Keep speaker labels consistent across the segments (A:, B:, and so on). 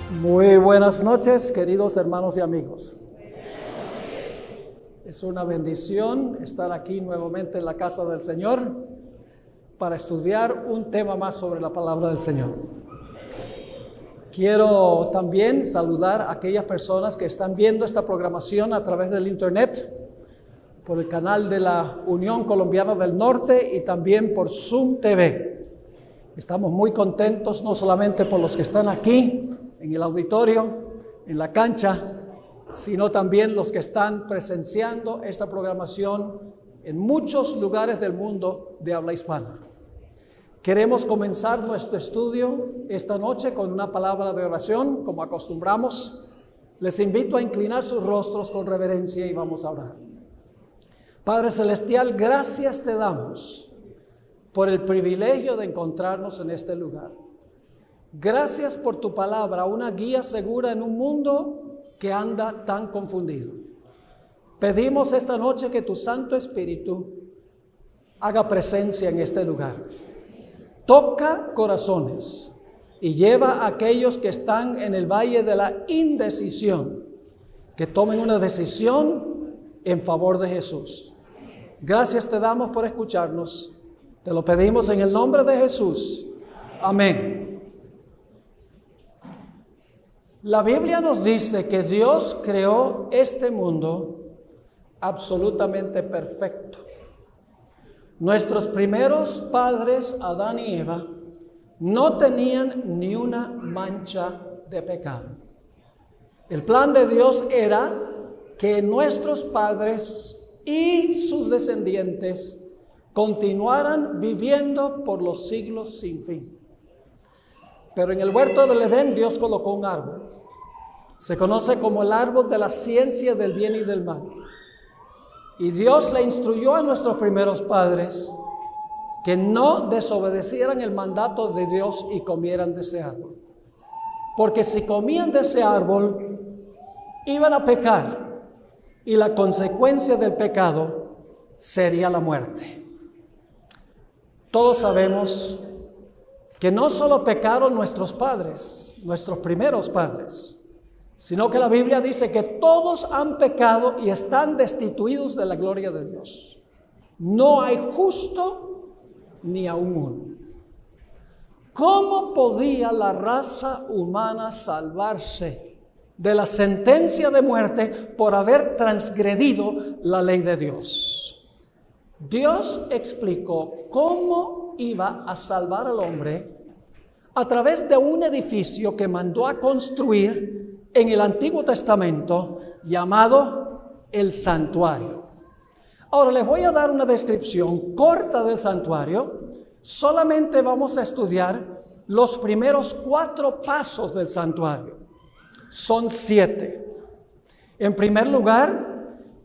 A: Muy buenas noches, queridos hermanos y amigos. Es una bendición estar aquí nuevamente en la casa del Señor para estudiar un tema más sobre la palabra del Señor. Quiero también saludar a aquellas personas que están viendo esta programación a través del internet, por el canal de la Unión Colombiana del Norte y también por Zoom TV. Estamos muy contentos no solamente por los que están aquí en el auditorio, en la cancha, sino también los que están presenciando esta programación en muchos lugares del mundo de habla hispana. Queremos comenzar nuestro estudio esta noche con una palabra de oración, como acostumbramos. Les invito a inclinar sus rostros con reverencia y vamos a orar. Padre Celestial, gracias te damos por el privilegio de encontrarnos en este lugar. Gracias por tu palabra, una guía segura en un mundo que anda tan confundido. Pedimos esta noche que tu Santo Espíritu haga presencia en este lugar. Toca corazones y lleva a aquellos que están en el valle de la indecisión, que tomen una decisión en favor de Jesús. Gracias te damos por escucharnos. Te lo pedimos en el nombre de Jesús. Amén. La Biblia nos dice que Dios creó este mundo absolutamente perfecto. Nuestros primeros padres, Adán y Eva, no tenían ni una mancha de pecado. El plan de Dios era que nuestros padres y sus descendientes continuaran viviendo por los siglos sin fin. Pero en el huerto del Edén Dios colocó un árbol. Se conoce como el árbol de la ciencia del bien y del mal. Y Dios le instruyó a nuestros primeros padres que no desobedecieran el mandato de Dios y comieran de ese árbol. Porque si comían de ese árbol, iban a pecar. Y la consecuencia del pecado sería la muerte. Todos sabemos que no solo pecaron nuestros padres, nuestros primeros padres, sino que la Biblia dice que todos han pecado y están destituidos de la gloria de Dios. No hay justo ni aun uno. ¿Cómo podía la raza humana salvarse de la sentencia de muerte por haber transgredido la ley de Dios? Dios explicó cómo iba a salvar al hombre a través de un edificio que mandó a construir en el Antiguo Testamento llamado el santuario. Ahora les voy a dar una descripción corta del santuario. Solamente vamos a estudiar los primeros 4 pasos del santuario. Son 7. En primer lugar,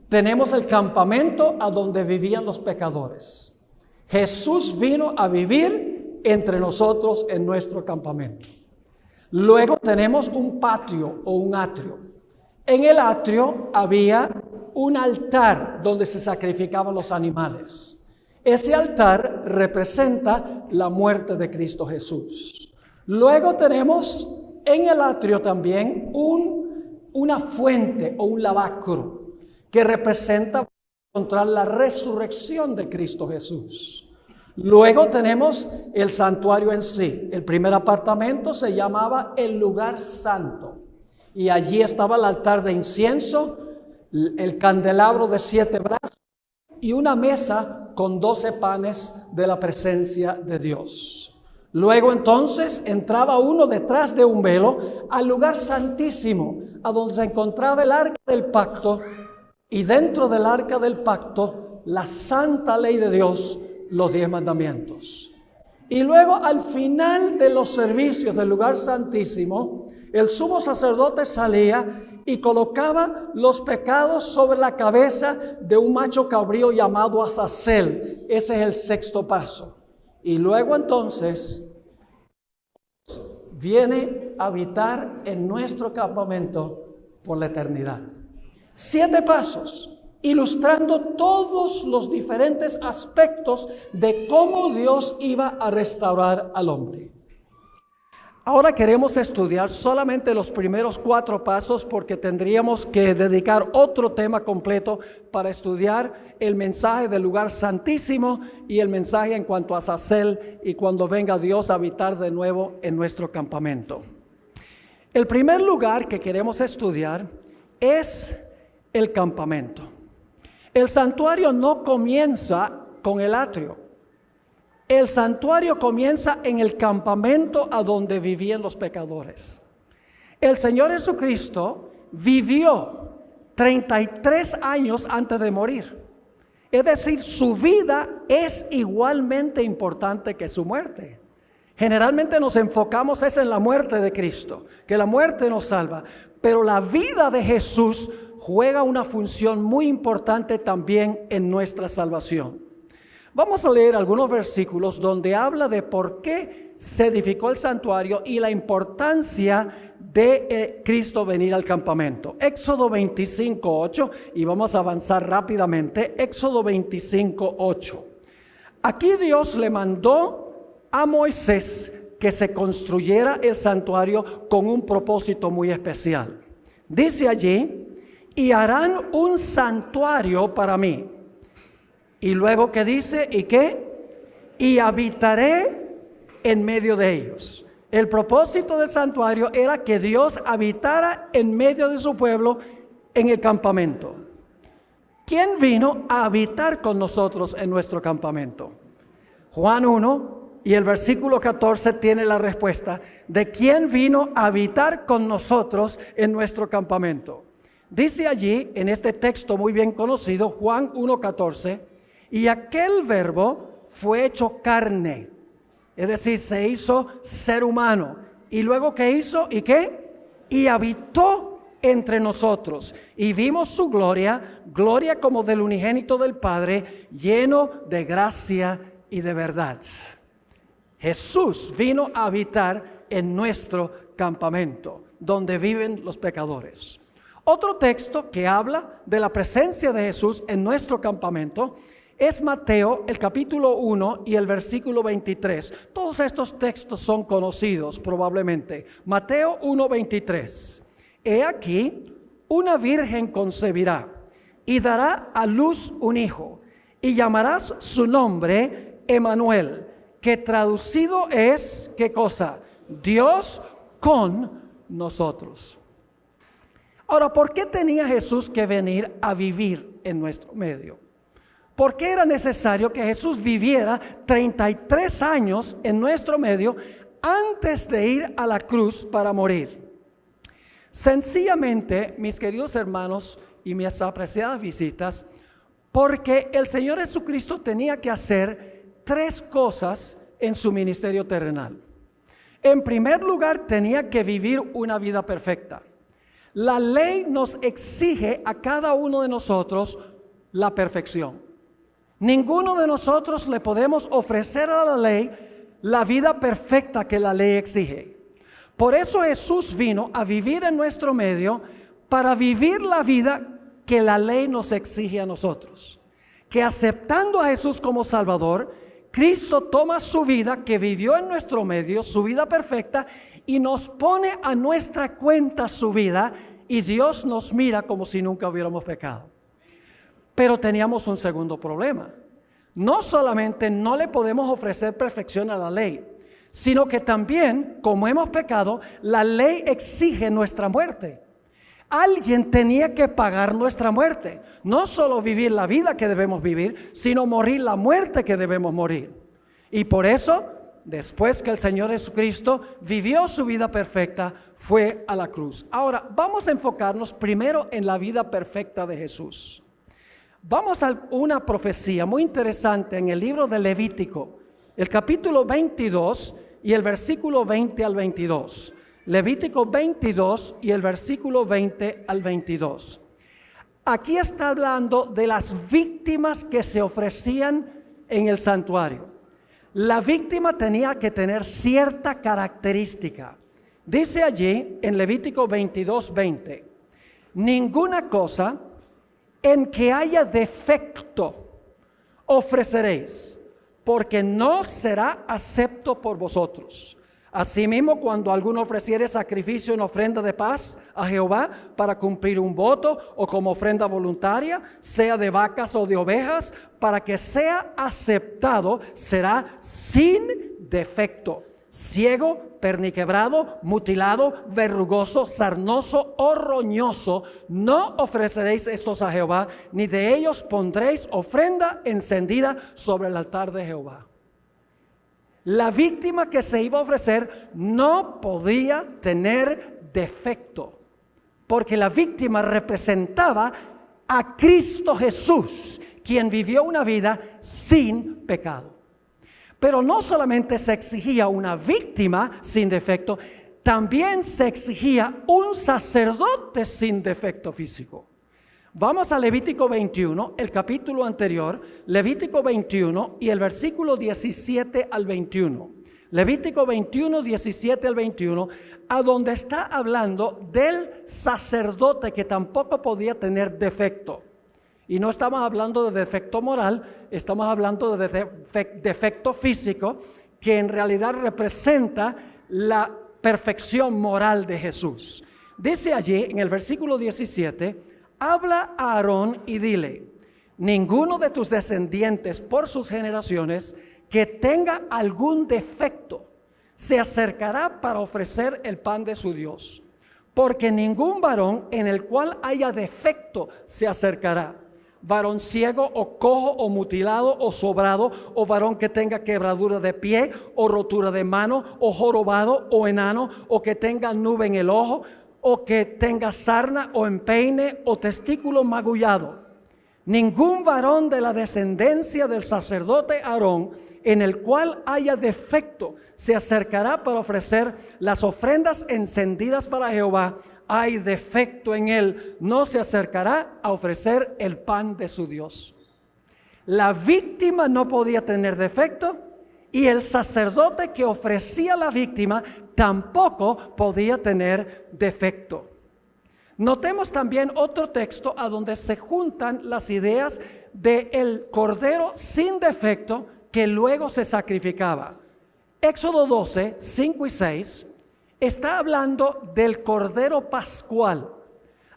A: tenemos el campamento a donde vivían los pecadores. Jesús vino a vivir entre nosotros en nuestro campamento. Luego tenemos un patio o un atrio. En el atrio había un altar donde se sacrificaban los animales. Ese altar representa la muerte de Cristo Jesús. Luego tenemos en el atrio también una fuente o un lavacro que representa contra la resurrección de Cristo Jesús. Luego tenemos el santuario en sí. El primer apartamento se llamaba el lugar santo. Y allí estaba el altar de incienso, el candelabro de 7 brazos y una mesa con 12 panes de la presencia de Dios. Luego entonces entraba uno detrás de un velo al lugar santísimo, a donde se encontraba el arca del pacto. Y dentro del arca del pacto, la santa ley de Dios, los 10 mandamientos. Y luego al final de los servicios del lugar santísimo, el sumo sacerdote salía y colocaba los pecados sobre la cabeza de un macho cabrío llamado Azazel. Ese es el 6º paso. Y luego entonces viene a habitar en nuestro campamento por la eternidad. 7 pasos. Ilustrando todos los diferentes aspectos de cómo Dios iba a restaurar al hombre. Ahora queremos estudiar solamente los primeros 4 pasos porque tendríamos que dedicar otro tema completo para estudiar el mensaje del lugar santísimo y el mensaje en cuanto a Azazel y cuando venga Dios a habitar de nuevo en nuestro campamento. El primer lugar que queremos estudiar es el campamento. El santuario no comienza con el atrio. El santuario comienza en el campamento a donde vivían los pecadores. El Señor Jesucristo vivió 33 años antes de morir. Es decir, su vida es igualmente importante que su muerte. Generalmente nos enfocamos en la muerte de Cristo, que la muerte nos salva. Pero la vida de Jesús juega una función muy importante también en nuestra salvación. Vamos a leer algunos versículos donde habla de por qué se edificó el santuario y la importancia de Cristo venir al campamento. Éxodo 25:8, y vamos a avanzar rápidamente. Éxodo 25:8. Aquí Dios le mandó a Moisés que se construyera el santuario con un propósito muy especial. Dice allí, y harán un santuario para mí. Y luego que dice, ¿y qué? Y habitaré en medio de ellos. El propósito del santuario era que Dios habitara en medio de su pueblo en el campamento. ¿Quién vino a habitar con nosotros en nuestro campamento? Juan 1 y el versículo 14 tiene la respuesta de quién vino a habitar con nosotros en nuestro campamento. Dice allí, en este texto muy bien conocido, Juan 1:14, y aquel verbo fue hecho carne, es decir, se hizo ser humano. Y luego, ¿qué hizo? ¿Y qué? Y habitó entre nosotros. Y vimos su gloria, gloria como del unigénito del Padre, lleno de gracia y de verdad. Jesús vino a habitar en nuestro campamento, donde viven los pecadores. Otro texto que habla de la presencia de Jesús en nuestro campamento es Mateo, el capítulo 1 y el versículo 23. Todos estos textos son conocidos probablemente. Mateo 1:23. He aquí, una virgen concebirá y dará a luz un hijo, y llamarás su nombre Emmanuel, que traducido es, ¿qué cosa? Dios con nosotros. Ahora, ¿por qué tenía Jesús que venir a vivir en nuestro medio? ¿Por qué era necesario que Jesús viviera 33 años en nuestro medio antes de ir a la cruz para morir? Sencillamente, mis queridos hermanos y mis apreciadas visitas, porque el Señor Jesucristo tenía que hacer 3 cosas en su ministerio terrenal. En primer lugar, tenía que vivir una vida perfecta. La ley nos exige a cada uno de nosotros la perfección. Ninguno de nosotros le podemos ofrecer a la ley la vida perfecta que la ley exige. Por eso Jesús vino a vivir en nuestro medio para vivir la vida que la ley nos exige a nosotros. Que aceptando a Jesús como Salvador, Cristo toma su vida que vivió en nuestro medio, su vida perfecta, y nos pone a nuestra cuenta su vida, y Dios nos mira como si nunca hubiéramos pecado. Pero teníamos un segundo problema. No solamente no le podemos ofrecer perfección a la ley, sino que también, como hemos pecado, la ley exige nuestra muerte. Alguien tenía que pagar nuestra muerte. No solo vivir la vida que debemos vivir, sino morir la muerte que debemos morir. Y por eso, después que el Señor Jesucristo vivió su vida perfecta, fue a la cruz. Ahora, vamos a enfocarnos primero en la vida perfecta de Jesús. Vamos a una profecía muy interesante en el libro de Levítico, el capítulo 22 y el versículo 20 al 22. Levítico 22 y el versículo 20 al 22. Aquí está hablando de las víctimas que se ofrecían en el santuario. La víctima tenía que tener cierta característica. Dice allí en Levítico 22, 20, ninguna cosa en que haya defecto ofreceréis, porque no será acepto por vosotros. Asimismo, cuando alguno ofreciere sacrificio en ofrenda de paz a Jehová para cumplir un voto o como ofrenda voluntaria, sea de vacas o de ovejas, para que sea aceptado, será sin defecto, ciego, perniquebrado, mutilado, verrugoso, sarnoso o roñoso. No ofreceréis estos a Jehová, ni de ellos pondréis ofrenda encendida sobre el altar de Jehová. La víctima que se iba a ofrecer no podía tener defecto, porque la víctima representaba a Cristo Jesús, quien vivió una vida sin pecado. Pero no solamente se exigía una víctima sin defecto, también se exigía un sacerdote sin defecto físico. Vamos a Levítico 21, el capítulo anterior, Levítico 21 y el versículo 17 al 21. Levítico 21, 17 al 21, a donde está hablando del sacerdote que tampoco podía tener defecto. Y no estamos hablando de defecto moral, estamos hablando de defecto físico, que en realidad representa la perfección moral de Jesús. Dice allí en el versículo 17, habla a Aarón y dile: ninguno de tus descendientes por sus generaciones que tenga algún defecto se acercará para ofrecer el pan de su Dios, porque ningún varón en el cual haya defecto se acercará. Varón ciego o cojo o mutilado o sobrado, o varón que tenga quebradura de pie o rotura de mano, o jorobado o enano, o que tenga nube en el ojo, o que tenga sarna o empeine o testículo magullado. Ningún varón de la descendencia del sacerdote Aarón en el cual haya defecto se acercará para ofrecer las ofrendas encendidas para Jehová. Hay defecto en él, no se acercará a ofrecer el pan de su Dios. La víctima no podía tener defecto y el sacerdote que ofrecía a la víctima tampoco podía tener defecto. Notemos también otro texto a donde se juntan las ideas del cordero sin defecto que luego se sacrificaba. Éxodo 12, 5 y 6 está hablando del cordero pascual.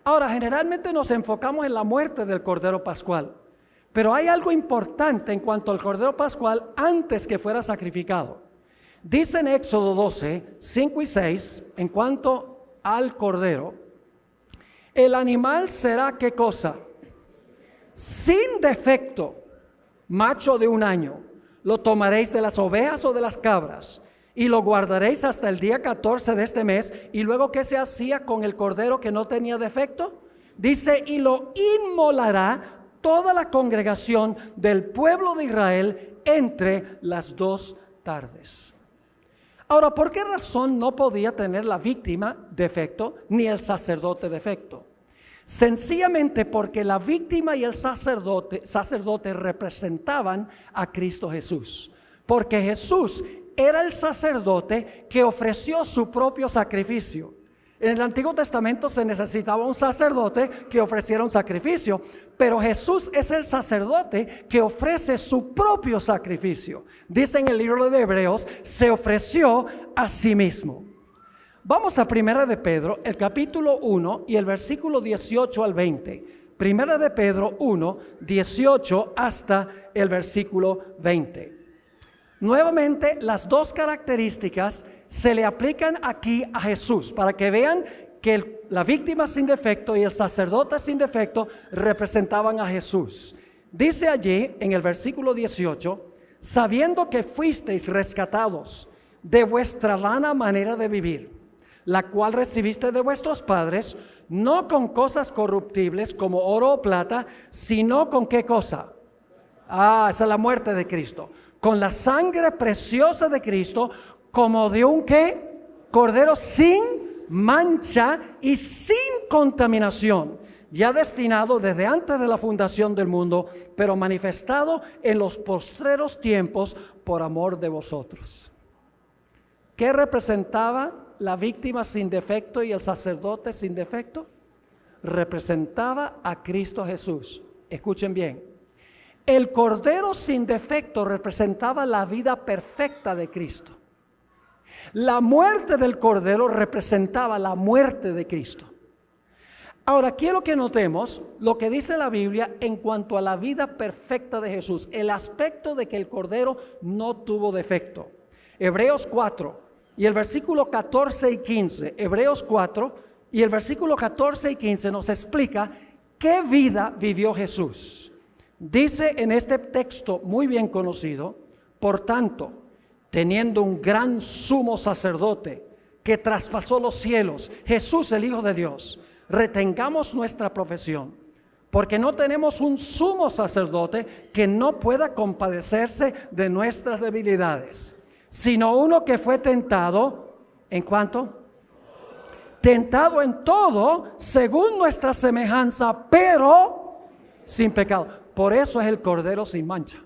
A: Ahora, generalmente nos enfocamos en la muerte del cordero pascual, pero hay algo importante en cuanto al cordero pascual antes que fuera sacrificado. Dice en Éxodo 12, 5 y 6, en cuanto al cordero, el animal será ¿qué cosa? Sin defecto, macho de 1 año. Lo tomaréis de las ovejas o de las cabras y lo guardaréis hasta el día 14 de este mes. Y luego, ¿qué se hacía con el cordero que no tenía defecto? Dice, y lo inmolará toda la congregación del pueblo de Israel entre las 2 tardes. Ahora, ¿por qué razón no podía tener la víctima defecto ni el sacerdote defecto? Sencillamente porque la víctima y el sacerdote representaban a Cristo Jesús. Porque Jesús era el sacerdote que ofreció su propio sacrificio. En el Antiguo Testamento se necesitaba un sacerdote que ofreciera un sacrificio, pero Jesús es el sacerdote que ofrece su propio sacrificio. Dice en el libro de Hebreos, se ofreció a sí mismo. Vamos a Primera de Pedro, el capítulo 1 y el versículo 18 al 20. Primera de Pedro 1, 18 hasta el versículo 20. Nuevamente, las 2 características se le aplican aquí a Jesús para que vean que la víctima sin defecto y el sacerdote sin defecto representaban a Jesús. Dice allí en el versículo 18, sabiendo que fuisteis rescatados de vuestra vana manera de vivir, la cual recibiste de vuestros padres, no con cosas corruptibles como oro o plata, sino con ¿qué cosa? Esa es la muerte de Cristo. Con la sangre preciosa de Cristo, como de un ¿qué? Cordero sin mancha y sin contaminación, ya destinado desde antes de la fundación del mundo, pero manifestado en los postreros tiempos por amor de vosotros. ¿Qué representaba la víctima sin defecto y el sacerdote sin defecto? Representaba a Cristo Jesús. Escuchen bien. El cordero sin defecto representaba la vida perfecta de Cristo. La muerte del Cordero representaba la muerte de Cristo. Ahora, quiero que notemos lo que dice la Biblia en cuanto a la vida perfecta de Jesús, el aspecto de que el Cordero no tuvo defecto. Hebreos 4 y el versículo 14 y 15, Hebreos 4 y el versículo 14 y 15 nos explica qué vida vivió Jesús. Dice en este texto muy bien conocido: por tanto, teniendo un gran sumo sacerdote que traspasó los cielos, Jesús el Hijo de Dios, retengamos nuestra profesión, porque no tenemos un sumo sacerdote que no pueda compadecerse de nuestras debilidades, sino uno que fue tentado, ¿en cuánto? Tentado en todo según nuestra semejanza, pero sin pecado. Por eso es el Cordero sin mancha.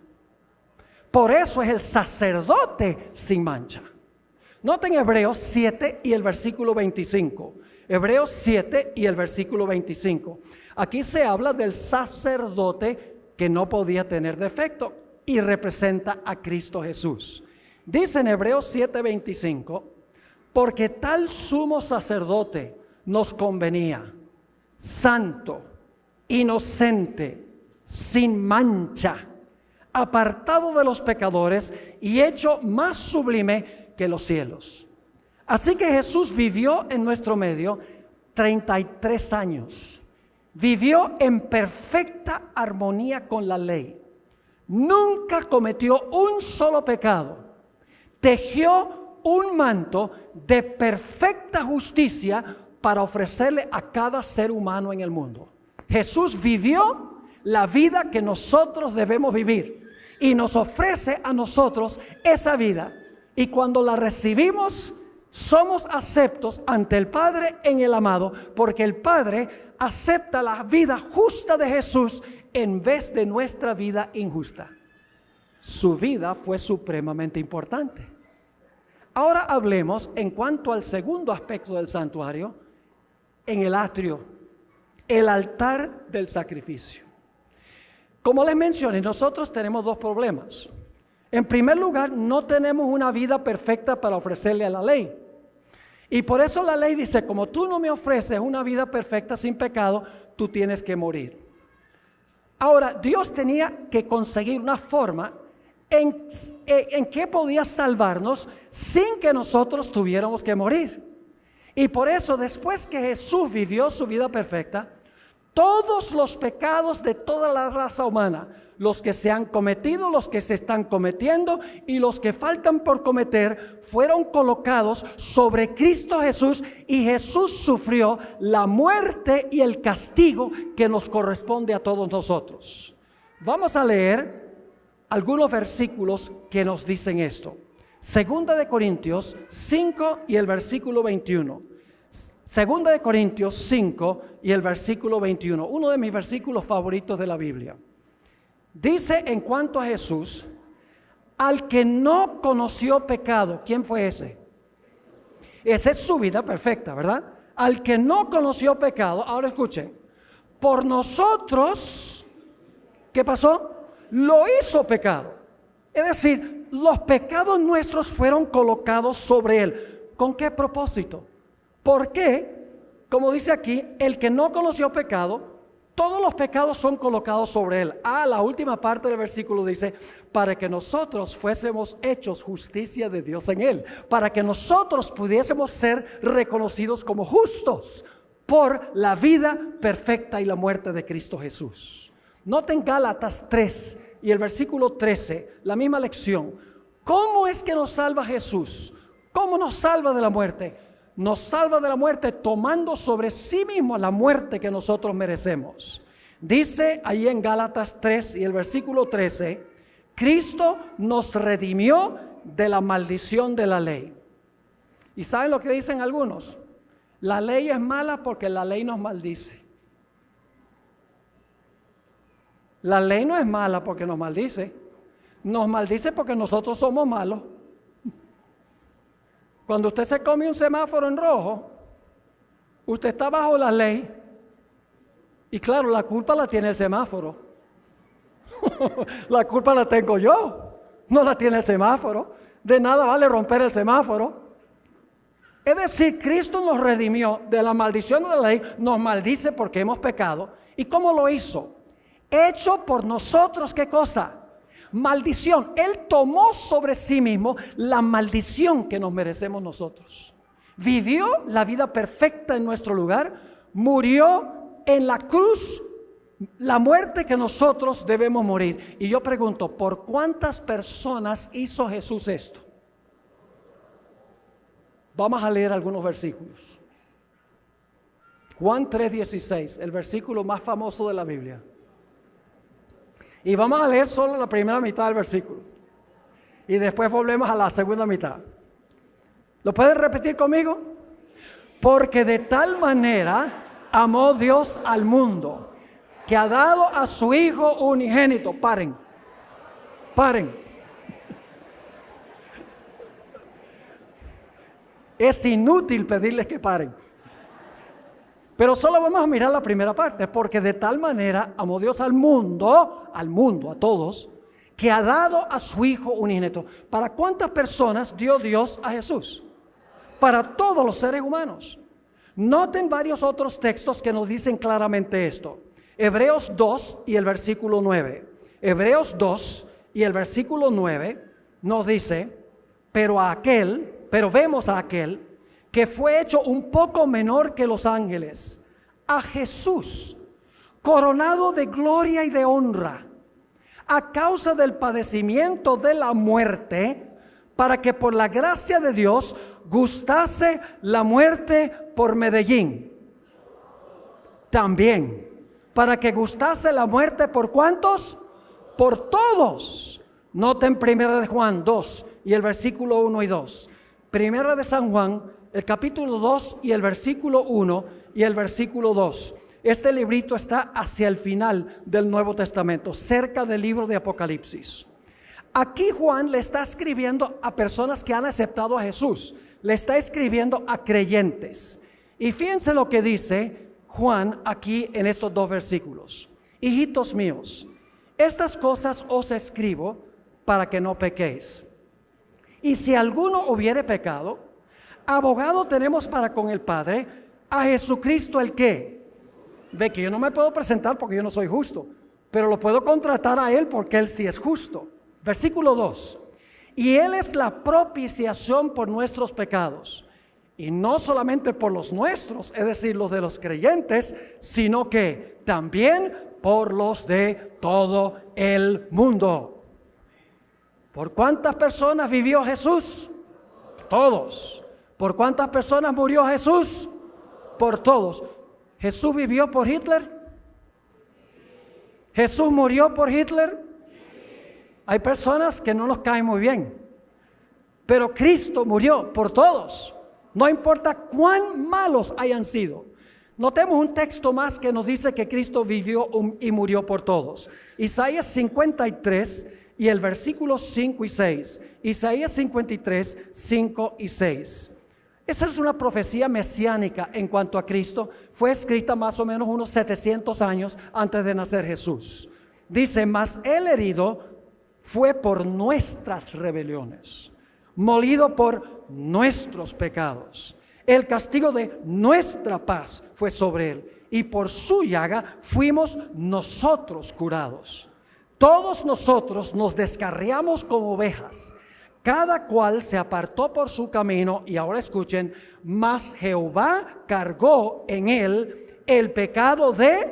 A: Por eso es el sacerdote sin mancha. Noten Hebreos 7 y el versículo 25. Hebreos 7 y el versículo 25. Aquí se habla del sacerdote que no podía tener defecto y representa a Cristo Jesús. Dice en Hebreos 7, 25: porque tal sumo sacerdote nos convenía, santo, inocente, sin mancha, apartado de los pecadores y hecho más sublime que los cielos. Así que Jesús vivió en nuestro medio 33 años. Vivió en perfecta armonía con la ley. Nunca cometió un solo pecado. Tejió un manto de perfecta justicia para ofrecerle a cada ser humano en el mundo. Jesús vivió la vida que nosotros debemos vivir y nos ofrece a nosotros esa vida. Y cuando la recibimos, somos aceptos ante el Padre en el amado, porque el Padre acepta la vida justa de Jesús en vez de nuestra vida injusta. Su vida fue supremamente importante. Ahora hablemos en cuanto al segundo aspecto del santuario, en el atrio, el altar del sacrificio. Como les mencioné, nosotros tenemos dos problemas. En primer lugar, no tenemos una vida perfecta para ofrecerle a la ley. Y por eso la ley dice: como tú no me ofreces una vida perfecta sin pecado, tú tienes que morir. Ahora, Dios tenía que conseguir una forma en que podía salvarnos sin que nosotros tuviéramos que morir. Y por eso, después que Jesús vivió su vida perfecta, todos los pecados de toda la raza humana, los que se han cometido, los que se están cometiendo y los que faltan por cometer, fueron colocados sobre Cristo Jesús, y Jesús sufrió la muerte y el castigo que nos corresponde a todos nosotros. Vamos a leer algunos versículos que nos dicen esto. Segunda de Corintios 5 y el versículo 21. Segunda de Corintios 5 y el versículo 21. Uno de mis versículos favoritos de la Biblia. Dice en cuanto a Jesús: al que no conoció pecado. ¿Quién fue ese? Esa es su vida perfecta, ¿verdad? Al que no conoció pecado. Ahora escuchen: por nosotros, ¿qué pasó? Lo hizo pecado. Es decir, los pecados nuestros fueron colocados sobre él. ¿Con qué propósito? Porque, como dice aquí, el que no conoció pecado, todos los pecados son colocados sobre él. La última parte del versículo dice: para que nosotros fuésemos hechos justicia de Dios en él, para que nosotros pudiésemos ser reconocidos como justos por la vida perfecta y la muerte de Cristo Jesús. Noten Gálatas 3 y el versículo 13, la misma lección. ¿Cómo es que nos salva Jesús? ¿Cómo nos salva de la muerte? Nos salva de la muerte tomando sobre sí mismo la muerte que nosotros merecemos. Dice ahí en Gálatas 3 y el versículo 13: Cristo nos redimió de la maldición de la ley. ¿Y saben lo que dicen algunos? La ley es mala porque la ley nos maldice. La ley no es mala porque nos maldice. Nos maldice porque nosotros somos malos. Cuando usted se come un semáforo en rojo, usted está bajo la ley. Y claro, la culpa la tiene el semáforo. La culpa la tengo yo, no la tiene el semáforo. De nada vale romper el semáforo. Es decir, Cristo nos redimió de la maldición de la ley, nos maldice porque hemos pecado. ¿Y cómo lo hizo? Hecho por nosotros, ¿qué cosa? Maldición. Él tomó sobre sí mismo la maldición que nos merecemos nosotros. Vivió la vida perfecta en nuestro lugar, murió en la cruz, la muerte que nosotros debemos morir. Y yo pregunto, ¿por cuántas personas hizo Jesús esto? Vamos a leer algunos versículos. Juan 3:16, el versículo más famoso de la Biblia. Y vamos a leer solo la primera mitad del versículo. Y después volvemos a la segunda mitad. ¿Lo pueden repetir conmigo? Porque de tal manera amó Dios al mundo, que ha dado a su Hijo unigénito. Paren. Es inútil pedirles que paren. Pero solo vamos a mirar la primera parte. Porque de tal manera amó Dios al mundo, a todos, que ha dado a su Hijo unigénito. ¿Para cuántas personas dio Dios a Jesús? Para todos los seres humanos. Noten varios otros textos que nos dicen claramente esto. Hebreos 2 y el versículo 9. Hebreos 2 y el versículo 9 nos dice, pero vemos a aquel que fue hecho un poco menor que los ángeles, a Jesús, coronado de gloria y de honra, a causa del padecimiento de la muerte, para que por la gracia de Dios gustase la muerte por Medellín. También, para que gustase la muerte por ¿cuántos? Por todos. Noten 1 de Juan 2 y el versículo 1 y 2. 1 de San Juan, el capítulo 2 y el versículo 1 y el versículo 2. Este librito está hacia el final del Nuevo Testamento, cerca del libro de Apocalipsis. Aquí Juan le está escribiendo a personas que han aceptado a Jesús. Le está escribiendo a creyentes. Y fíjense lo que dice Juan aquí en estos dos versículos. Hijitos míos, estas cosas os escribo para que no pequéis. Y si alguno hubiere pecado, abogado tenemos para con el Padre, a Jesucristo el que. Ve que yo no me puedo presentar porque yo no soy justo, pero lo puedo contratar a Él porque Él sí es justo. Versículo 2. Y Él es la propiciación por nuestros pecados. Y no solamente por los nuestros, es decir, los de los creyentes, sino que también por los de todo el mundo. ¿Por cuántas personas vivió Jesús? Todos. ¿Por cuántas personas murió Jesús? Por todos. ¿Jesús vivió por Hitler? ¿Jesús murió por Hitler? Hay personas que no nos caen muy bien, pero Cristo murió por todos. No importa cuán malos hayan sido. Notemos un texto más que nos dice que Cristo vivió y murió por todos. Isaías 53 y el versículo 5 y 6. Isaías 53, 5 y 6. Esa es una profecía mesiánica en cuanto a Cristo. Fue escrita más o menos unos 700 años antes de nacer Jesús. Dice, mas el herido fue por nuestras rebeliones, molido por nuestros pecados. El castigo de nuestra paz fue sobre él, y por su llaga fuimos nosotros curados. Todos nosotros nos descarriamos como ovejas, cada cual se apartó por su camino. Y ahora escuchen, mas Jehová cargó en él el pecado de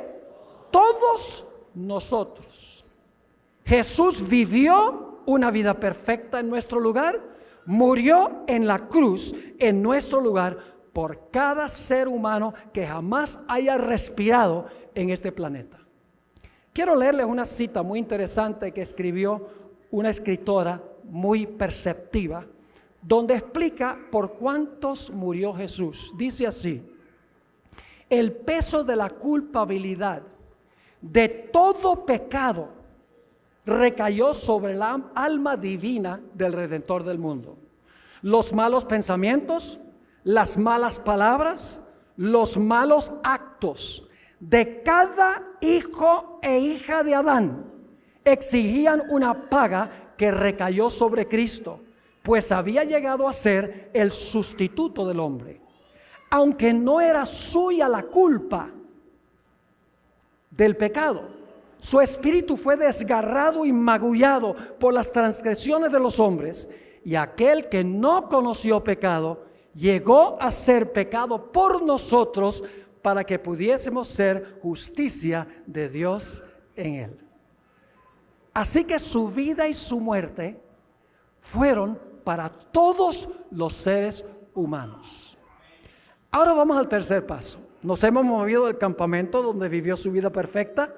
A: todos nosotros. Jesús vivió una vida perfecta en nuestro lugar, murió en la cruz en nuestro lugar por cada ser humano que jamás haya respirado en este planeta. Quiero leerles una cita muy interesante que escribió una escritora muy perceptiva, donde explica por cuántos murió Jesús. Dice así: el peso de la culpabilidad de todo pecado recayó sobre la alma divina del Redentor del mundo. Los malos pensamientos, las malas palabras, los malos actos de cada hijo e hija de Adán exigían una paga que recayó sobre Cristo. pues había llegado a ser el sustituto del hombre. Aunque no era suya la culpa del pecado, su espíritu fue desgarrado y magullado por las transgresiones de los hombres, y aquel que no conoció pecado llegó a ser pecado por nosotros para que pudiésemos ser justicia de Dios en él. Así que su vida y su muerte fueron para todos los seres humanos. Ahora vamos al tercer paso. Nos hemos movido del campamento donde vivió su vida perfecta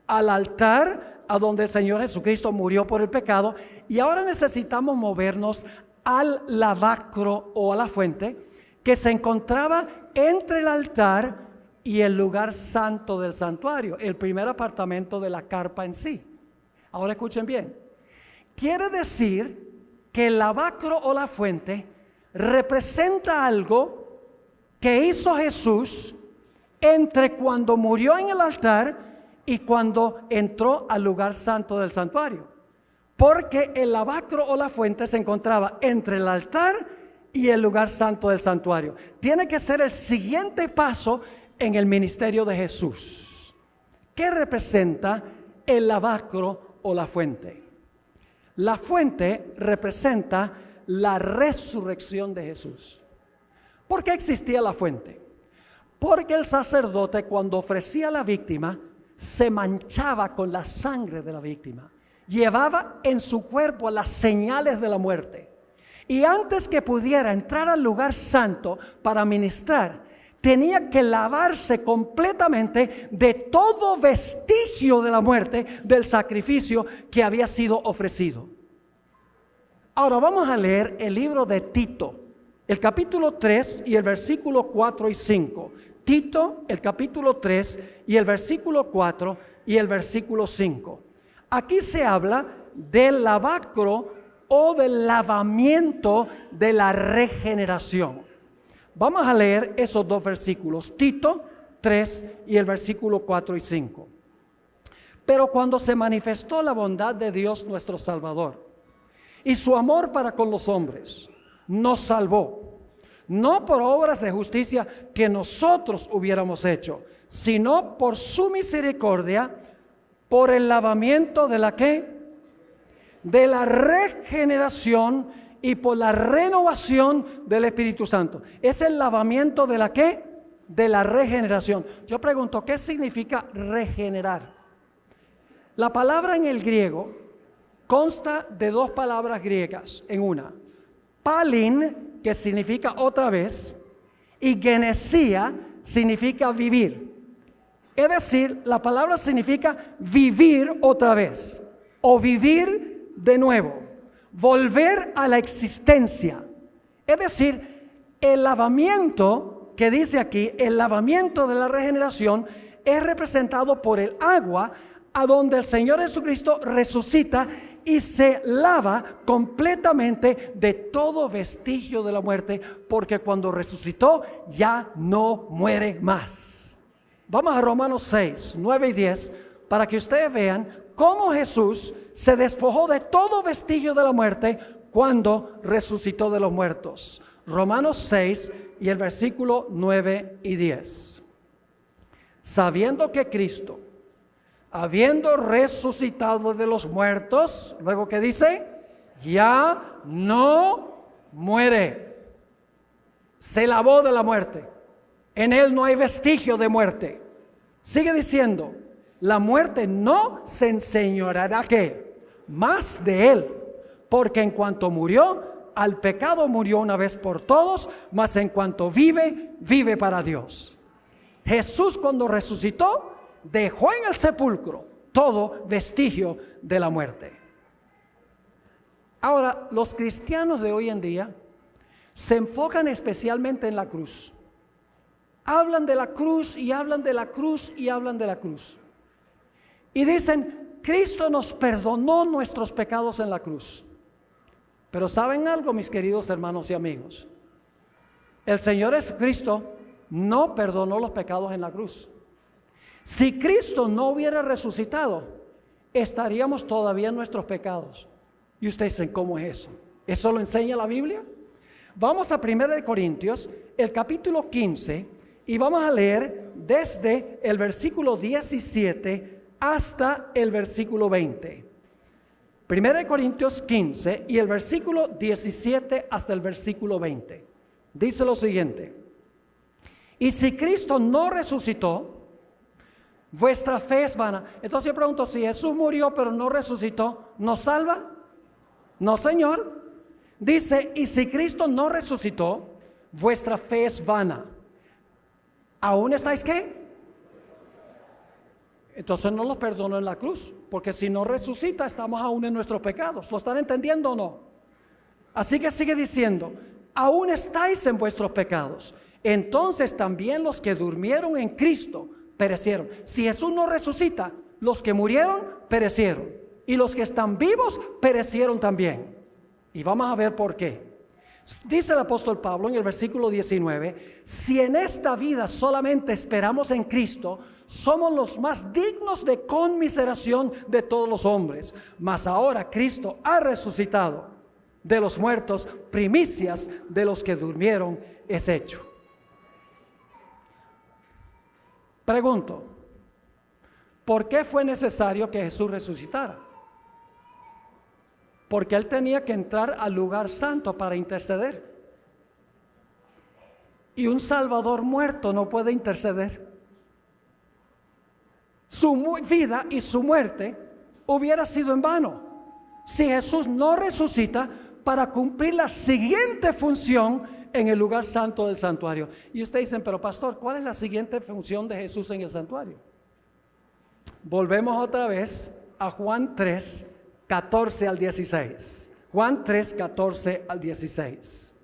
A: al altar a donde el Señor Jesucristo murió por el pecado, y ahora necesitamos movernos al lavacro o a la fuente que se encontraba entre el altar y el lugar santo del santuario, el primer apartamento de la carpa en sí. Ahora escuchen bien. Quiere decir que el lavacro o la fuente representa algo que hizo Jesús entre cuando murió en el altar y cuando entró al lugar santo del santuario. Porque el lavacro o la fuente se encontraba entre el altar y el lugar santo del santuario. Tiene que ser el siguiente paso en el ministerio de Jesús. ¿Qué representa el lavacro o la fuente? La fuente representa la resurrección de Jesús. ¿Por qué existía la fuente? Porque el sacerdote, cuando ofrecía a la víctima, se manchaba con la sangre de la víctima. Llevaba en su cuerpo las señales de la muerte. Y antes que pudiera entrar al lugar santo para ministrar, tenía que lavarse completamente de todo vestigio de la muerte, del sacrificio que había sido ofrecido. Ahora vamos a leer el libro de Tito, el capítulo 3 y el versículo 4 y 5. Tito, el capítulo 3 y el versículo 4 y el versículo 5. Aquí se habla del lavacro o del lavamiento de la regeneración. Vamos a leer esos dos versículos, Tito 3 y el versículo 4 y 5. Pero cuando se manifestó la bondad de Dios nuestro Salvador y su amor para con los hombres, nos salvó, no por obras de justicia que nosotros hubiéramos hecho, sino por su misericordia, por el lavamiento de la ¿qué? De la regeneración y por la renovación del Espíritu Santo. Es el lavamiento de la ¿qué? De la regeneración. Yo pregunto, ¿qué significa regenerar? La palabra en el griego consta de dos palabras griegas en una. Palin, que significa otra vez, y genesia significa vivir. Es decir, la palabra significa vivir otra vez o vivir de nuevo, volver a la existencia. Es decir, el lavamiento que dice aquí, el lavamiento de la regeneración, es representado por el agua a donde el Señor Jesucristo resucita y se lava completamente de todo vestigio de la muerte, porque cuando resucitó ya no muere más. Vamos a Romanos 6, 9 y 10 para que ustedes vean cómo Jesús se despojó de todo vestigio de la muerte cuando resucitó de los muertos. Romanos 6 y el versículo 9 y 10. Sabiendo que Cristo, habiendo resucitado de los muertos, luego que dice, ya no muere. Se lavó de la muerte. En él no hay vestigio de muerte. Sigue diciendo, la muerte no se enseñoreará ¿qué? Más de él, porque en cuanto murió, al pecado murió una vez por todos, mas en cuanto vive, vive para Dios. Jesús, cuando resucitó, dejó en el sepulcro todo vestigio de la muerte. Ahora, los cristianos de hoy en día se enfocan especialmente en la cruz. Hablan de la cruz y hablan de la cruz y hablan de la cruz. Y dicen, Cristo nos perdonó nuestros pecados en la cruz. Pero ¿saben algo, mis queridos hermanos y amigos? El Señor Jesucristo no perdonó los pecados en la cruz. Si Cristo no hubiera resucitado, estaríamos todavía en nuestros pecados. Y ustedes dicen, ¿cómo es eso? ¿Eso lo enseña la Biblia? Vamos a 1 Corintios, el capítulo 15, y vamos a leer desde el versículo 17 hasta el versículo 20. 1 Corintios 15 y el versículo 17 hasta el versículo 20. Dice lo siguiente: y si Cristo no resucitó, vuestra fe es vana. Entonces yo pregunto, si Jesús murió pero no resucitó, ¿nos salva? No, Señor. Dice, y si Cristo no resucitó, vuestra fe es vana. ¿Aún estáis qué? Entonces no los perdonó en la cruz, porque si no resucita estamos aún en nuestros pecados. ¿Lo están entendiendo o no? Así que sigue diciendo, aún estáis en vuestros pecados. Entonces también los que durmieron en Cristo perecieron. Si Jesús no resucita, los que murieron perecieron, y los que están vivos perecieron también. Y vamos a ver por qué. Dice el apóstol Pablo en el versículo 19, si en esta vida solamente esperamos en Cristo, somos los más dignos de conmiseración de todos los hombres. Mas ahora Cristo ha resucitado de los muertos, primicias de los que durmieron es hecho. Pregunto, ¿por qué fue necesario que Jesús resucitara? Porque Él tenía que entrar al lugar santo para interceder. Y un Salvador muerto no puede interceder. Su vida y su muerte hubiera sido en vano si Jesús no resucita para cumplir la siguiente función en el lugar santo del santuario. Y ustedes dicen, pero pastor, ¿cuál es la siguiente función de Jesús en el santuario? Volvemos otra vez a Juan 3, 14 al 16. Juan 3, 14 al 16.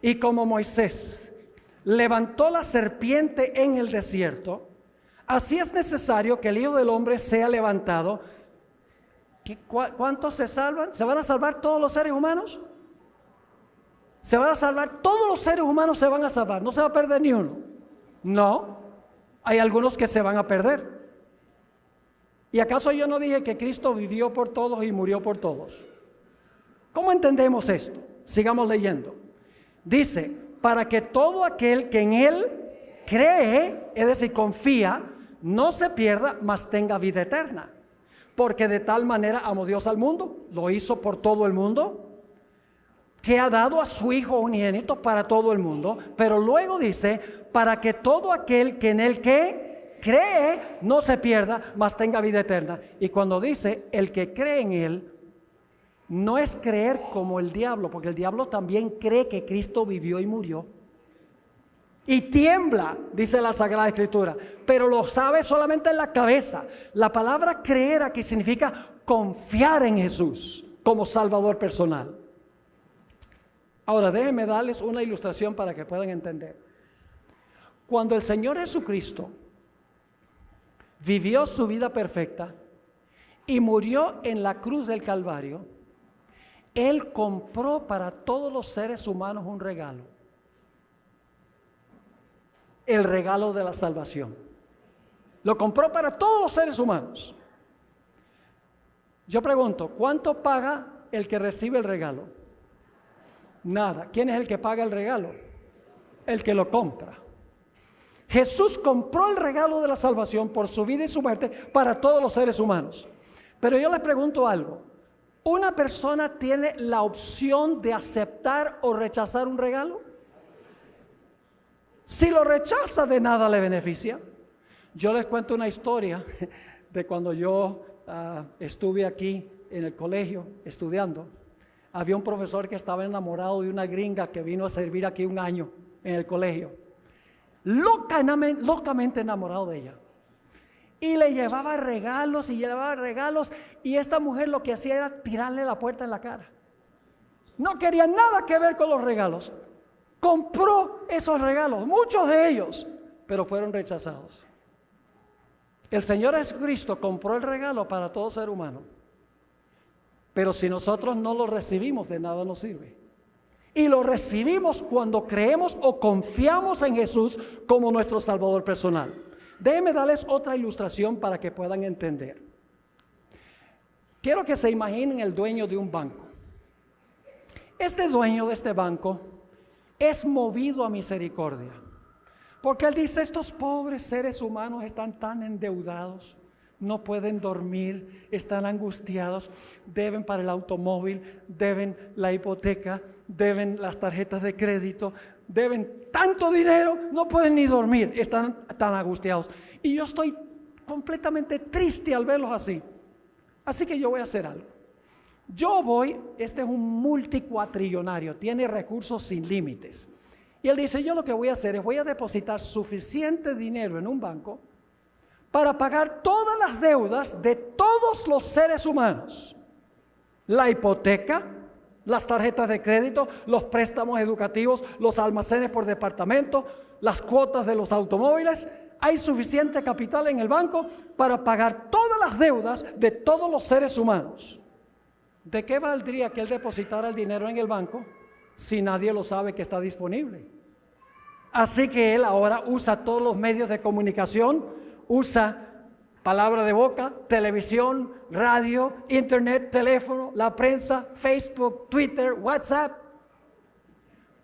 A: Y como Moisés levantó la serpiente en el desierto, así es necesario que el Hijo del Hombre sea levantado. ¿Cuántos se salvan? ¿Se van a salvar todos los seres humanos? ¿Se van a salvar? Todos los seres humanos se van a salvar. No se va a perder ni uno. No, hay algunos que se van a perder. ¿Y acaso yo no dije que Cristo vivió por todos y murió por todos? ¿Cómo entendemos esto? Sigamos leyendo. Dice, para que todo aquel que en Él cree, es decir, confía, no se pierda, mas tenga vida eterna. Porque de tal manera amó Dios al mundo, lo hizo por todo el mundo, que ha dado a su Hijo unigénito para todo el mundo. Pero luego dice, para que todo aquel que en Él cree no se pierda, mas tenga vida eterna. Y cuando dice el que cree en Él, no es creer como el diablo, porque el diablo también cree que Cristo vivió y murió y tiembla, dice la Sagrada Escritura, pero lo sabe solamente en la cabeza. La palabra creer aquí significa confiar en Jesús como Salvador personal. Ahora déjenme darles una ilustración para que puedan entender. Cuando el Señor Jesucristo vivió su vida perfecta y murió en la cruz del Calvario, Él compró para todos los seres humanos un regalo. El regalo de la salvación. Lo compró para todos los seres humanos. Yo pregunto, ¿cuánto paga el que recibe el regalo? Nada. ¿Quién es el que paga el regalo? El que lo compra. Jesús compró el regalo de la salvación por su vida y su muerte para todos los seres humanos. Pero yo les pregunto algo. ¿Una persona tiene la opción de aceptar o rechazar un regalo? Si lo rechaza, de nada le beneficia. Yo les cuento una historia de cuando yo estuve aquí en el colegio estudiando. Había un profesor que estaba enamorado de una gringa que vino a servir aquí un año en el colegio. Locamente enamorado de ella. Y le llevaba regalos y esta mujer lo que hacía era tirarle la puerta en la cara. No quería nada que ver con los regalos. Compró esos regalos, muchos de ellos, pero fueron rechazados. El Señor Jesucristo compró el regalo para todo ser humano, pero si nosotros no lo recibimos, de nada nos sirve. Y lo recibimos cuando creemos o confiamos en Jesús como nuestro Salvador personal. Déjenme darles otra ilustración para que puedan entender. Quiero que se imaginen el dueño de un banco. Este dueño de este banco es movido a misericordia, porque él dice: estos pobres seres humanos están tan endeudados, no pueden dormir, están angustiados, deben para el automóvil, deben la hipoteca, deben las tarjetas de crédito, deben tanto dinero, no pueden ni dormir, están tan angustiados. Y yo estoy completamente triste al verlos así. Así que yo voy a hacer algo. Este es un multicuatrillonario, tiene recursos sin límites. Y él dice: yo lo que voy a hacer es voy a depositar suficiente dinero en un banco para pagar todas las deudas de todos los seres humanos. La hipoteca, las tarjetas de crédito, los préstamos educativos, los almacenes por departamento, las cuotas de los automóviles. Hay suficiente capital en el banco para pagar todas las deudas de todos los seres humanos. ¿De qué valdría que él depositara el dinero en el banco si nadie lo sabe que está disponible? Así que él ahora usa todos los medios de comunicación, usa palabra de boca, televisión, radio, internet, teléfono, la prensa, Facebook, Twitter, WhatsApp,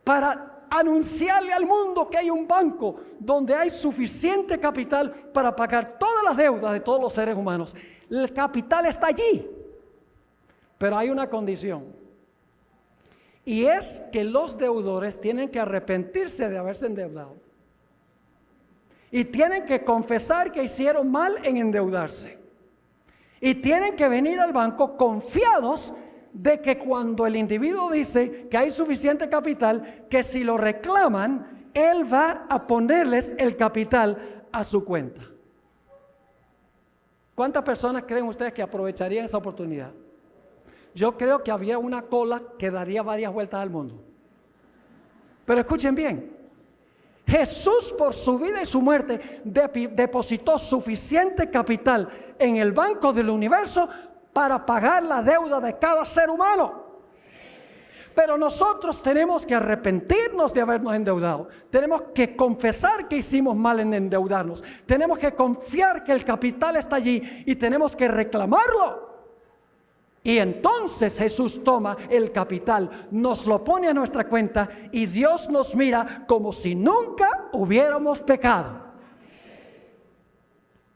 A: para anunciarle al mundo que hay un banco donde hay suficiente capital para pagar todas las deudas de todos los seres humanos. El capital está allí, pero hay una condición, y es que los deudores tienen que arrepentirse de haberse endeudado y tienen que confesar que hicieron mal en endeudarse, y tienen que venir al banco confiados de que cuando el individuo dice que hay suficiente capital, que si lo reclaman, él va a ponerles el capital a su cuenta. ¿Cuántas personas creen ustedes que aprovecharían esa oportunidad? Yo creo que había una cola que daría varias vueltas al mundo. Pero escuchen bien, Jesús por su vida y su muerte depositó suficiente capital en el banco del universo para pagar la deuda de cada ser humano. Pero nosotros tenemos que arrepentirnos de habernos endeudado. Tenemos que confesar que hicimos mal en endeudarnos. Tenemos que confiar que el capital está allí y tenemos que reclamarlo. Y entonces Jesús toma el capital, nos lo pone a nuestra cuenta y Dios nos mira como si nunca hubiéramos pecado.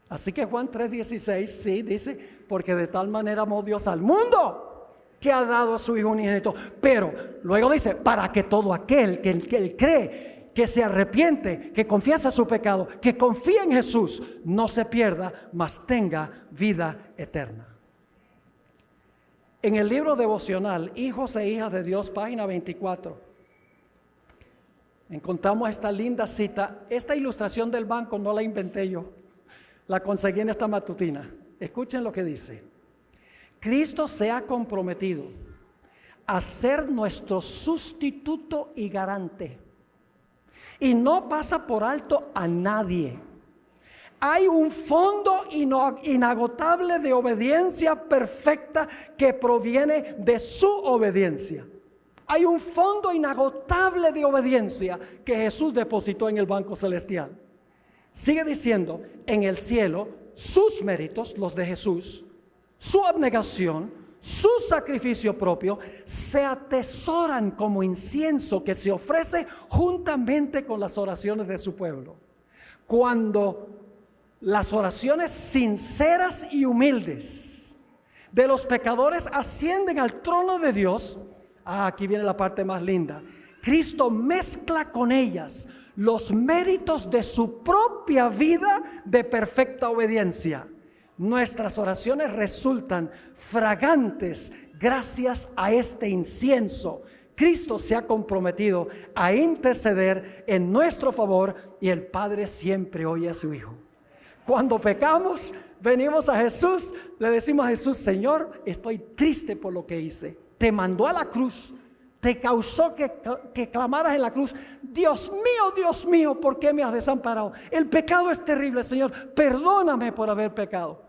A: Así que Juan 3:16 sí dice: porque de tal manera amó Dios al mundo que ha dado a su Hijo unigénito. Pero luego dice: para que todo aquel que él cree, que se arrepiente, que confiesa su pecado, que confía en Jesús, no se pierda, mas tenga vida eterna. En el libro devocional Hijos e Hijas de Dios, página 24, encontramos esta linda cita. Esta ilustración del banco no la inventé yo, la conseguí en esta matutina. Escuchen lo que dice: Cristo se ha comprometido a ser nuestro sustituto y garante, y no pasa por alto a nadie. Hay un fondo inagotable de obediencia perfecta que proviene de su obediencia. Hay un fondo inagotable de obediencia que Jesús depositó en el banco celestial. Sigue diciendo: en el cielo, sus méritos, los de Jesús, su abnegación, su sacrificio propio, se atesoran como incienso que se ofrece juntamente con las oraciones de su pueblo. Cuando las oraciones sinceras y humildes de los pecadores ascienden al trono de Dios, aquí viene la parte más linda. Cristo mezcla con ellas los méritos de su propia vida de perfecta obediencia. Nuestras oraciones resultan fragantes gracias a este incienso. Cristo se ha comprometido a interceder en nuestro favor y el Padre siempre oye a su Hijo. Cuando pecamos, venimos a Jesús, le decimos a Jesús: Señor, estoy triste por lo que hice. Te mandó a la cruz, te causó que clamaras en la cruz: Dios mío, ¿por qué me has desamparado? El pecado es terrible, Señor, perdóname por haber pecado.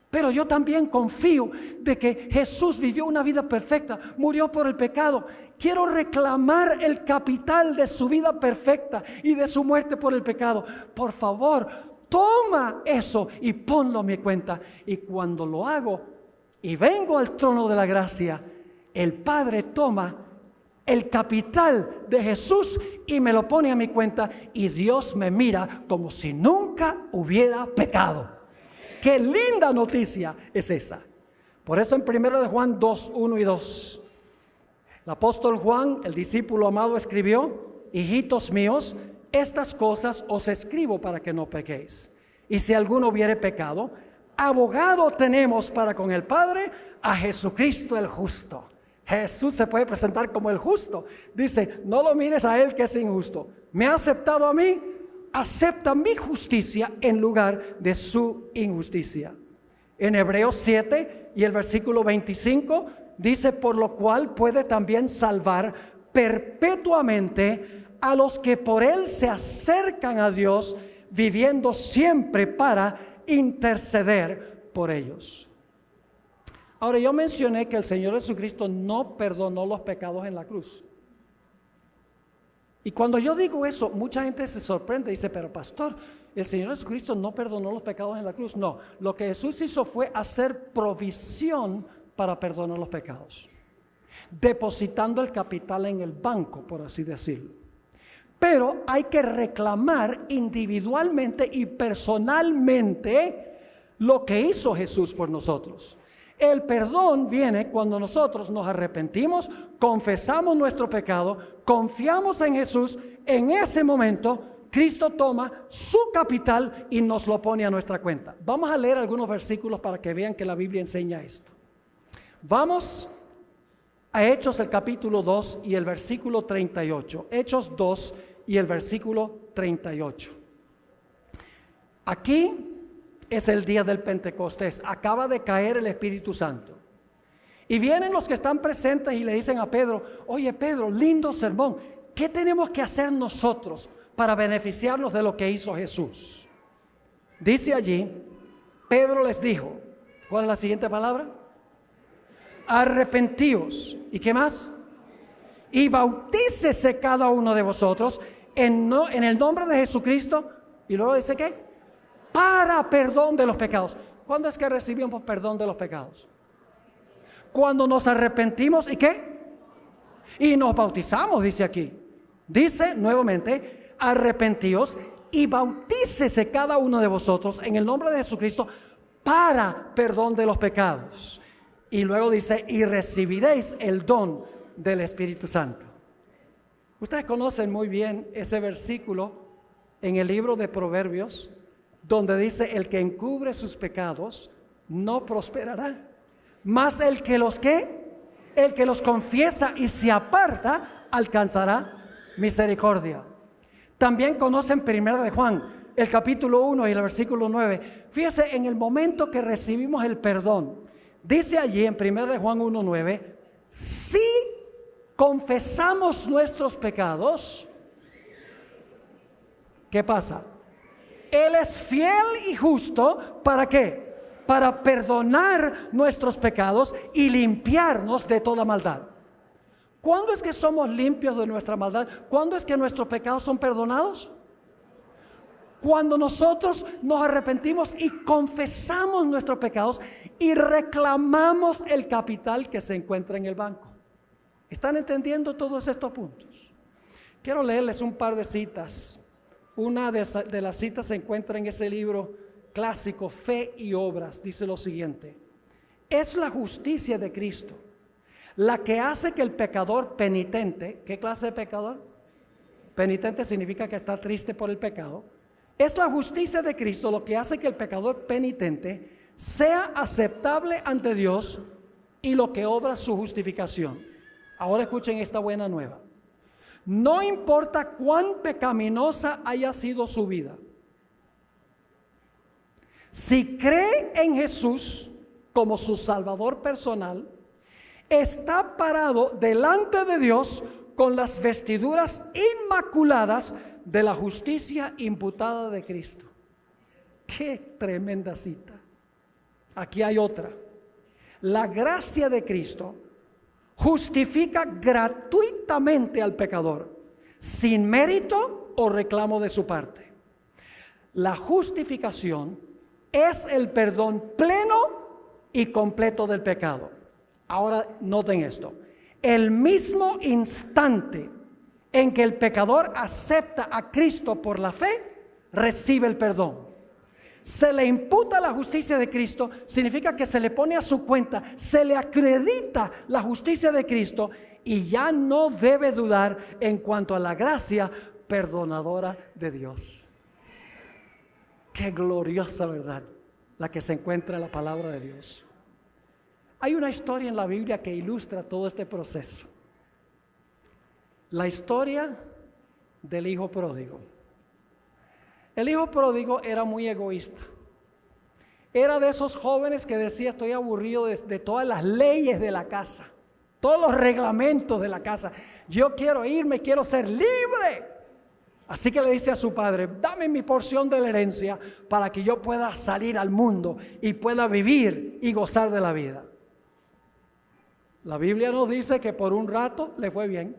A: Pero yo también confío de que Jesús vivió una vida perfecta, murió por el pecado. Quiero reclamar el capital de su vida perfecta y de su muerte por el pecado. Por favor, toma eso y ponlo a mi cuenta. Y cuando lo hago y vengo al trono de la gracia, el Padre toma el capital de Jesús y me lo pone a mi cuenta, y Dios me mira como si nunca hubiera pecado. ¡Qué linda noticia es esa! Por eso en 1 de Juan 2, 1 y 2, el apóstol Juan, el discípulo amado, escribió: hijitos míos, estas cosas os escribo para que no pequéis. Y si alguno hubiere pecado, abogado tenemos para con el Padre, a Jesucristo el justo. Jesús se puede presentar como el justo. Dice, no lo mires a él que es injusto. Me ha aceptado a mí, acepta mi justicia en lugar de su injusticia. En Hebreos 7 y el versículo 25 dice, por lo cual puede también salvar perpetuamente a los que por él se acercan a Dios, viviendo siempre para interceder por ellos. Ahora, yo mencioné que el Señor Jesucristo no perdonó los pecados en la cruz. Y cuando yo digo eso, mucha gente se sorprende y dice, pero pastor, el Señor Jesucristo no perdonó los pecados en la cruz. No, lo que Jesús hizo fue hacer provisión para perdonar los pecados, depositando el capital en el banco, por así decirlo. Pero hay que reclamar individualmente y personalmente lo que hizo Jesús por nosotros. El perdón viene cuando nosotros nos arrepentimos, confesamos nuestro pecado, confiamos en Jesús. En ese momento, Cristo toma su capital y nos lo pone a nuestra cuenta. Vamos a leer algunos versículos para que vean que la Biblia enseña esto. Vamos a Hechos, el capítulo 2 y el versículo 38. Hechos 2 y el versículo 38. Aquí es el día del Pentecostés. Acaba de caer el Espíritu Santo. Y vienen los que están presentes y le dicen a Pedro, oye Pedro, lindo sermón. ¿Qué tenemos que hacer nosotros para beneficiarnos de lo que hizo Jesús? Dice allí, Pedro les dijo, ¿cuál es la siguiente palabra? Arrepentíos. ¿Y qué más? Y bautícese cada uno de vosotros en el nombre de Jesucristo. Y luego dice ¿qué? Para perdón de los pecados. ¿Cuándo es que recibimos perdón de los pecados? Cuando nos arrepentimos y ¿qué? Y nos bautizamos, dice aquí. Dice nuevamente, arrepentíos y bautícese cada uno de vosotros en el nombre de Jesucristo para perdón de los pecados. Y luego dice, y recibiréis el don del Espíritu Santo. Ustedes conocen muy bien ese versículo en el libro de Proverbios, donde dice, el que encubre sus pecados no prosperará, mas el que los confiesa y se aparta alcanzará misericordia. También conocen 1 de Juan, el capítulo 1 y el versículo 9. Fíjese, en el momento que recibimos el perdón, dice allí en 1 de Juan 1:9, si confesamos nuestros pecados, ¿qué pasa? Él es fiel y justo, ¿para qué? Para perdonar nuestros pecados y limpiarnos de toda maldad. ¿Cuándo es que somos limpios de nuestra maldad? ¿Cuándo es que nuestros pecados son perdonados? Cuando nosotros nos arrepentimos y confesamos nuestros pecados y reclamamos el capital que se encuentra en el banco. ¿Están entendiendo todos estos puntos? Quiero leerles un par de citas. Una de las citas se encuentra en ese libro clásico, Fe y Obras. Dice lo siguiente: es la justicia de Cristo la que hace que el pecador penitente, ¿qué clase de pecador? Penitente significa que está triste por el pecado. Es la justicia de Cristo lo que hace que el pecador penitente sea aceptable ante Dios y lo que obra su justificación. Ahora escuchen esta buena nueva. No importa cuán pecaminosa haya sido su vida, si cree en Jesús como su Salvador personal, está parado delante de Dios con las vestiduras inmaculadas de la justicia imputada de Cristo. ¡Qué tremenda cita! Aquí hay otra. La gracia de Cristo justifica gratuitamente al pecador, sin mérito o reclamo de su parte. La justificación es el perdón pleno y completo del pecado. Ahora noten esto: El mismo instante en que el pecador acepta a Cristo por la fe, recibe el perdón. Se le imputa la justicia de Cristo, significa que se le pone a su cuenta, se le acredita la justicia de Cristo y ya no debe dudar en cuanto a la gracia perdonadora de Dios. Qué gloriosa verdad la que se encuentra en la palabra de Dios. Hay una historia en la Biblia que ilustra todo este proceso. La historia del hijo pródigo. El hijo pródigo era muy egoísta. Era de esos jóvenes que decía: estoy aburrido de todas las leyes de la casa, todos los reglamentos de la casa. Yo quiero irme, quiero ser libre. Así que le dice a su padre: dame mi porción de la herencia para que yo pueda salir al mundo y pueda vivir y gozar de la vida. La Biblia nos dice que por un rato le fue bien.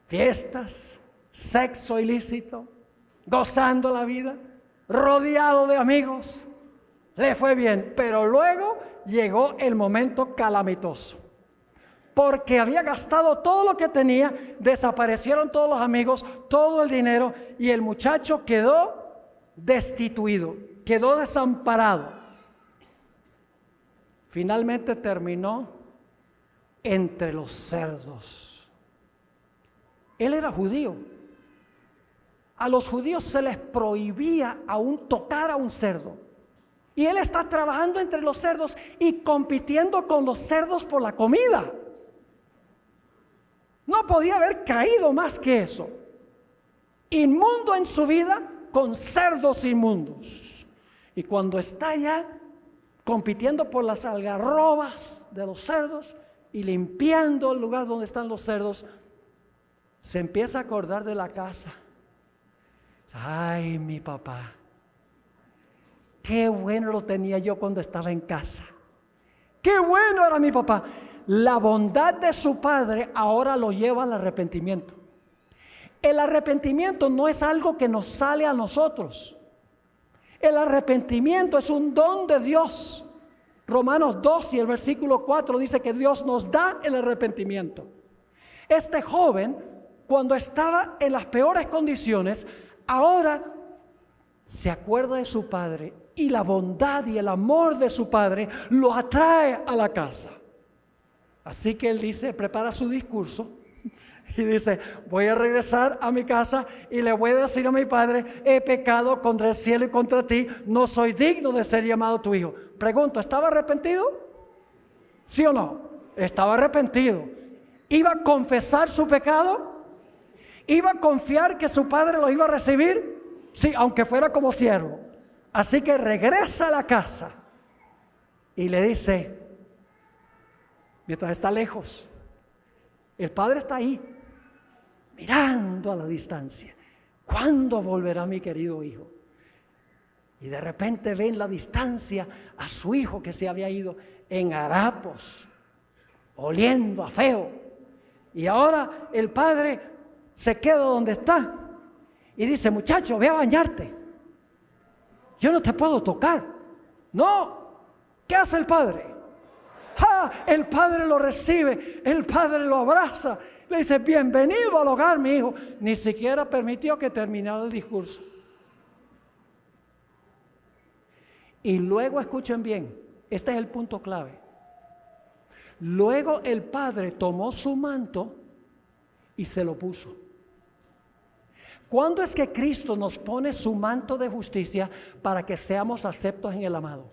A: Fiestas, sexo ilícito, gozando la vida, rodeado de amigos, le fue bien. Pero luego llegó el momento calamitoso, porque había gastado todo lo que tenía, desaparecieron todos los amigos, todo el dinero, y el muchacho quedó destituido, quedó desamparado. Finalmente terminó entre los cerdos. Él era judío. A los judíos se les prohibía aún tocar a un cerdo. Y él está trabajando entre los cerdos y compitiendo con los cerdos por la comida. No podía haber caído más que eso. Inmundo en su vida con cerdos inmundos. Y cuando está ya compitiendo por las algarrobas de los cerdos y limpiando el lugar donde están los cerdos, se empieza a acordar de la casa. Ay, mi papá, qué bueno lo tenía yo cuando estaba en casa. Qué bueno era mi papá. La bondad de su padre ahora lo lleva al arrepentimiento. El arrepentimiento no es algo que nos sale a nosotros. El arrepentimiento es un don de Dios. Romanos 2 y el versículo 4 dice que Dios nos da el arrepentimiento. Este joven, cuando estaba en las peores condiciones, ahora se acuerda de su padre y la bondad y el amor de su padre lo atrae a la casa. Así que él dice, prepara su discurso y dice: voy a regresar a mi casa y le voy a decir a mi padre: he pecado contra el cielo y contra ti, no soy digno de ser llamado tu hijo. Pregunto, ¿estaba arrepentido? ¿Sí o no? Estaba arrepentido. ¿Iba a confesar su pecado? ¿Iba a confiar que su padre lo iba a recibir? Sí, aunque fuera como siervo. Así que regresa a la casa y le dice, mientras está lejos, el padre está ahí, mirando a la distancia: ¿cuándo volverá mi querido hijo? Y de repente ve en la distancia a su hijo que se había ido en harapos, oliendo a feo. Y ahora el padre se queda donde está y dice: muchacho, ve a bañarte, yo no te puedo tocar. No. ¿Qué hace el padre? El padre lo recibe, el padre lo abraza, le dice: bienvenido al hogar, mi hijo. Ni siquiera permitió que terminara el discurso. Y luego, escuchen bien, este es el punto clave. Luego el padre tomó su manto y se lo puso. ¿Cuándo es que Cristo nos pone su manto de justicia para que seamos aceptos en el amado?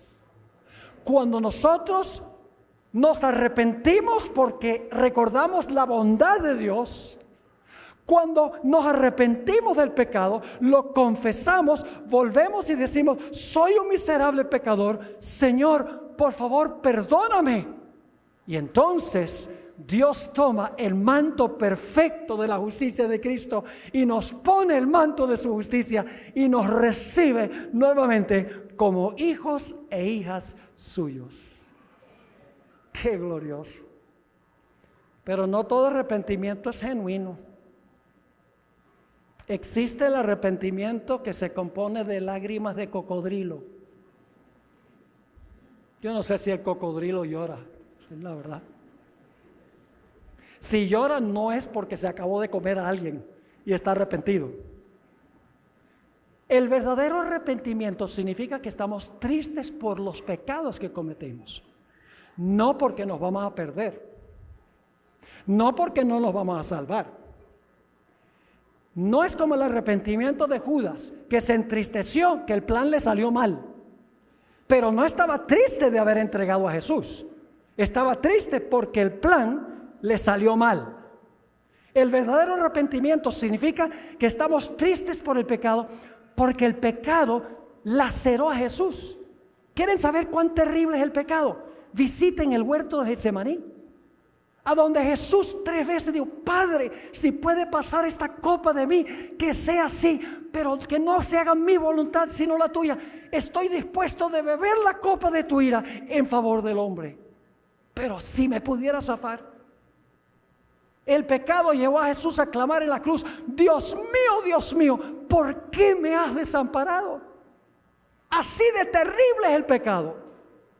A: Cuando nosotros nos arrepentimos porque recordamos la bondad de Dios. Cuando nos arrepentimos del pecado, lo confesamos, volvemos y decimos: soy un miserable pecador, Señor, por favor, perdóname. Y entonces Dios toma el manto perfecto de la justicia de Cristo y nos pone el manto de su justicia y nos recibe nuevamente como hijos e hijas suyos. ¡Qué glorioso! Pero no todo arrepentimiento es genuino. Existe el arrepentimiento que se compone de lágrimas de cocodrilo. Yo no sé si el cocodrilo llora, es la verdad. Si llora no es porque se acabó de comer a alguien y está arrepentido. El verdadero arrepentimiento significa que estamos tristes por los pecados que cometemos, no porque nos vamos a perder, no porque no nos vamos a salvar. No es como el arrepentimiento de Judas, que se entristeció, que el plan le salió mal, pero no estaba triste de haber entregado a Jesús. Estaba triste porque el plan le salió mal. El verdadero arrepentimiento significa que estamos tristes por el pecado, porque el pecado laceró a Jesús. ¿Quieren saber cuán terrible es el pecado? Visiten el huerto de Getsemaní, a donde Jesús 3 veces dijo: Padre, si puede pasar esta copa de mí, que sea así, pero que no se haga mi voluntad sino la tuya. Estoy dispuesto de beber la copa de tu ira en favor del hombre, pero si me pudiera zafar. El pecado llevó a Jesús a clamar en la cruz: Dios mío, ¿por qué me has desamparado? Así de terrible es el pecado.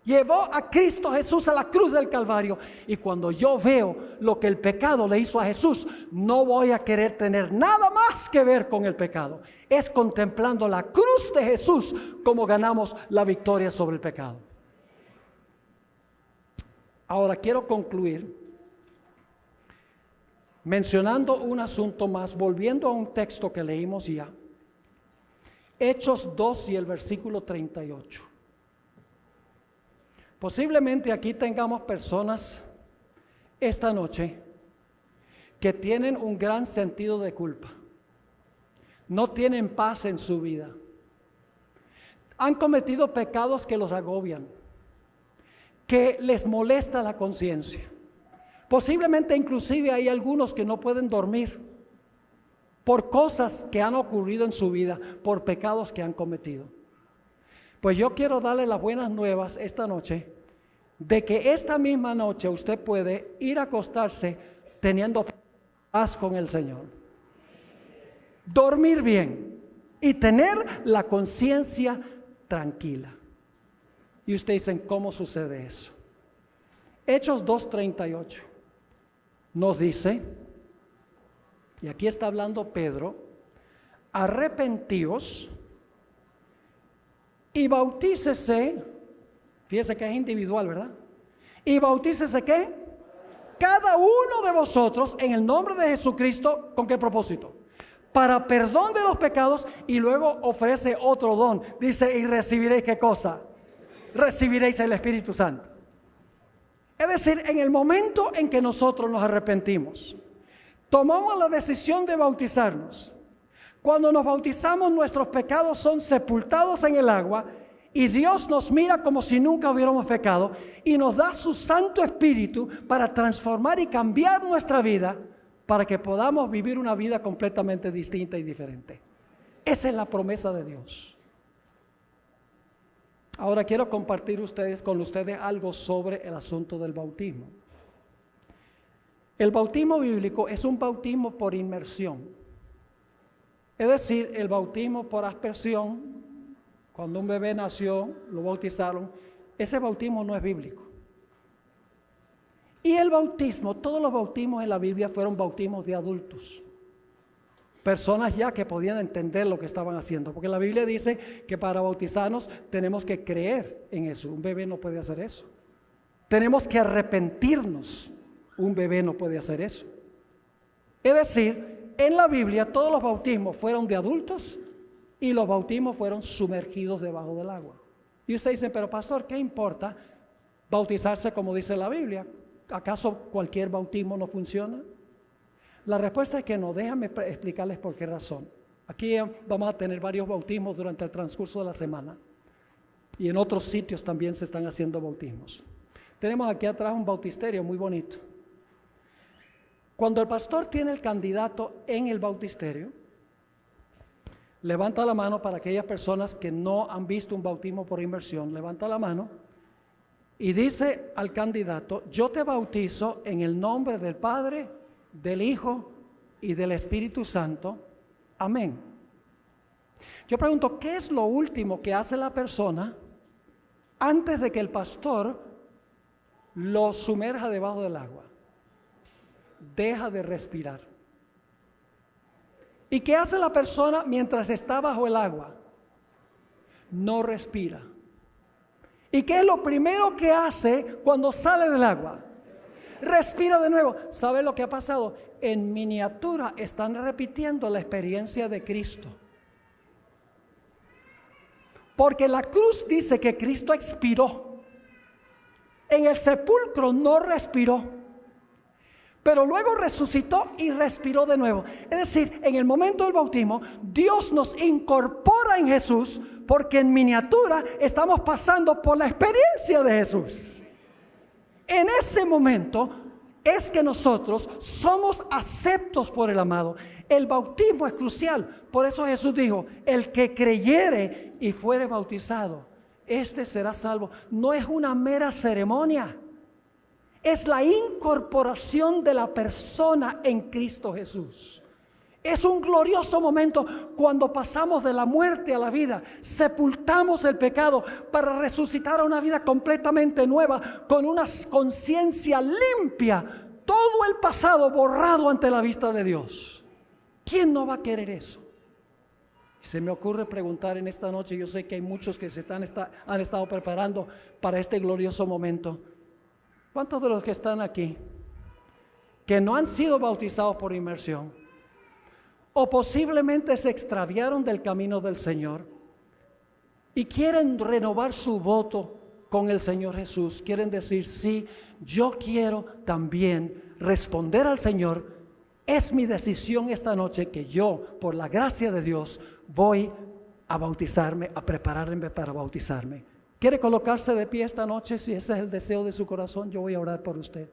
A: Llevó a Cristo Jesús a la cruz del Calvario. Y cuando yo veo lo que el pecado le hizo a Jesús, no voy a querer tener nada más que ver con el pecado. Es contemplando la cruz de Jesús como ganamos la victoria sobre el pecado. Ahora quiero concluir mencionando un asunto más, volviendo a un texto que leímos ya. Hechos 2 y el versículo 38. Posiblemente aquí tengamos personas esta noche que tienen un gran sentido de culpa. No tienen paz en su vida. Han cometido pecados que los agobian, que les molesta la conciencia. Posiblemente inclusive hay algunos que no pueden dormir por cosas que han ocurrido en su vida, por pecados que han cometido. Pues yo quiero darle las buenas nuevas esta noche, de que esta misma noche usted puede ir a acostarse teniendo paz con el Señor, dormir bien y tener la conciencia tranquila. Y usted dice: ¿cómo sucede eso? Hechos 2:38 nos dice, y aquí está hablando Pedro: arrepentíos y bautícese. Fíjese que es individual, ¿verdad? Y bautícese ¿qué? Cada uno de vosotros en el nombre de Jesucristo. ¿Con qué propósito? Para perdón de los pecados. Y luego ofrece otro don. Dice: y recibiréis ¿qué cosa? Recibiréis el Espíritu Santo. Es decir, en el momento en que nosotros nos arrepentimos, tomamos la decisión de bautizarnos. Cuando nos bautizamos, nuestros pecados son sepultados en el agua y Dios nos mira como si nunca hubiéramos pecado y nos da su Santo Espíritu para transformar y cambiar nuestra vida, para que podamos vivir una vida completamente distinta y diferente. Esa es la promesa de Dios. Ahora quiero compartir con ustedes algo sobre el asunto del bautismo. El bautismo bíblico es un bautismo por inmersión. Es decir, el bautismo por aspersión, cuando un bebé nació, lo bautizaron, ese bautismo no es bíblico. Y el bautismo, todos los bautismos en la Biblia fueron bautismos de adultos. Personas ya que podían entender lo que estaban haciendo, porque la Biblia dice que para bautizarnos tenemos que creer en eso. Un bebé no puede hacer eso. Tenemos que arrepentirnos. Un bebé no puede hacer eso. Es decir, en la Biblia todos los bautismos fueron de adultos y los bautismos fueron sumergidos debajo del agua. Y usted dice: pero pastor, ¿qué importa bautizarse como dice la Biblia? ¿Acaso cualquier bautismo no funciona? La respuesta es que no. Déjame explicarles por qué razón. Aquí vamos a tener varios bautismos durante el transcurso de la semana. Y en otros sitios también se están haciendo bautismos. Tenemos aquí atrás un bautisterio muy bonito. Cuando el pastor tiene el candidato en el bautisterio, levanta la mano para aquellas personas que no han visto un bautismo por inmersión. Levanta la mano y dice al candidato: yo te bautizo en el nombre del Padre, del Hijo y del Espíritu Santo. Amén. Yo pregunto: ¿qué es lo último que hace la persona antes de que el pastor lo sumerja debajo del agua? deja de respirar. ¿Y qué hace la persona mientras está bajo el agua? No respira. ¿Y qué es lo primero que hace cuando sale del agua? Respira de nuevo. ¿Sabe lo que ha pasado? En miniatura están repitiendo la experiencia de Cristo. Porque la cruz dice que Cristo expiró. En el sepulcro no respiró, pero luego resucitó y respiró de nuevo. Es decir, en el momento del bautismo, Dios nos incorpora en Jesús, porque en miniatura estamos pasando por la experiencia de Jesús. En ese momento es que nosotros somos aceptos por el amado. El bautismo es crucial. Por eso Jesús dijo: el que creyere y fuere bautizado, este será salvo. No es una mera ceremonia, es la incorporación de la persona en Cristo Jesús. Es un glorioso momento cuando pasamos de la muerte a la vida, sepultamos el pecado para resucitar a una vida completamente nueva, con una conciencia limpia, todo el pasado borrado ante la vista de Dios. ¿Quién no va a querer eso? Se me ocurre preguntar en esta noche, yo sé que hay muchos que han estado preparando para este glorioso momento. ¿Cuántos de los que están aquí que no han sido bautizados por inmersión, o posiblemente se extraviaron del camino del Señor y quieren renovar su voto con el Señor Jesús? Quieren decir: sí, yo quiero también responder al Señor. Es mi decisión esta noche que yo, por la gracia de Dios, voy a bautizarme, a prepararme para bautizarme. ¿Quiere colocarse de pie esta noche? Si ese es el deseo de su corazón, yo voy a orar por usted.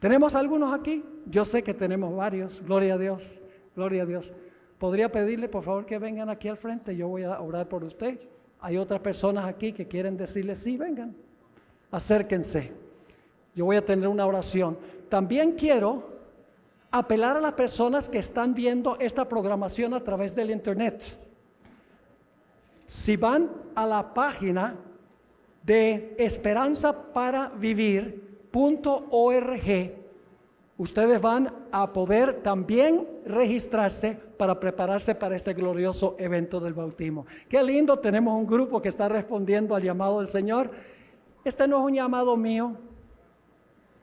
A: ¿Tenemos algunos aquí? Yo sé que tenemos varios. Gloria a Dios, gloria a Dios. ¿Podría pedirle por favor que vengan aquí al frente? Yo voy a orar por usted. Hay otras personas aquí que quieren decirle: sí, vengan, acérquense. Yo voy a tener una oración. También quiero apelar a las personas que están viendo esta programación a través del internet. Si van a la página de esperanzaparavivir.org, ustedes van a poder también registrarse para prepararse para este glorioso evento del bautismo. Qué lindo, tenemos un grupo que está respondiendo al llamado del Señor. Este no es un llamado mío,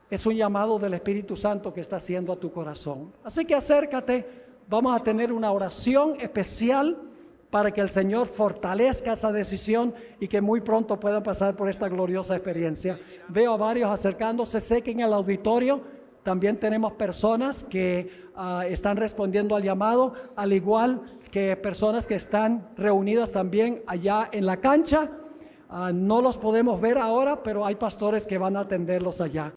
A: es un llamado del Espíritu Santo que está haciendo a tu corazón. Así que acércate, vamos a tener una oración especial para que el Señor fortalezca esa decisión y que muy pronto puedan pasar por esta gloriosa experiencia. Veo a varios acercándose. Sé que en el auditorio también tenemos personas que están respondiendo al llamado, al igual que personas que están reunidas también allá en la cancha. No los podemos ver ahora, pero hay pastores que van a atenderlos allá.